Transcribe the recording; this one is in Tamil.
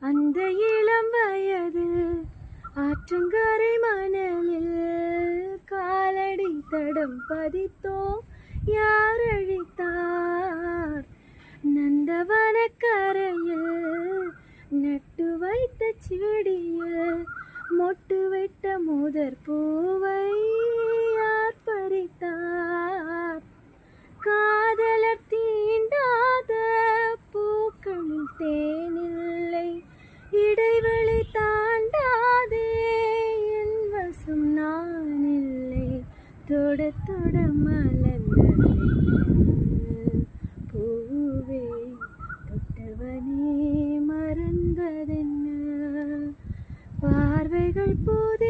அந்த இளம் வயது ஆற்றங்கரை மணலில் காலடி தடம் பதித்தோம், யார் அழித்தார்? நந்தவன கரையில் நட்டு வைத்த செடியில் மொட்டு விட்ட முதற் பூவை யார் பறித்தார்? காதலர் தீண்டாத பூக்களில் தேனில்லை, இடைவெளி தாண்டாதே என் வசம் நான் இல்லை. தொட தொட மலர்ந்ததே பூவே, தொட்டவனே மறந்ததென்ன? பார்வைகள் போது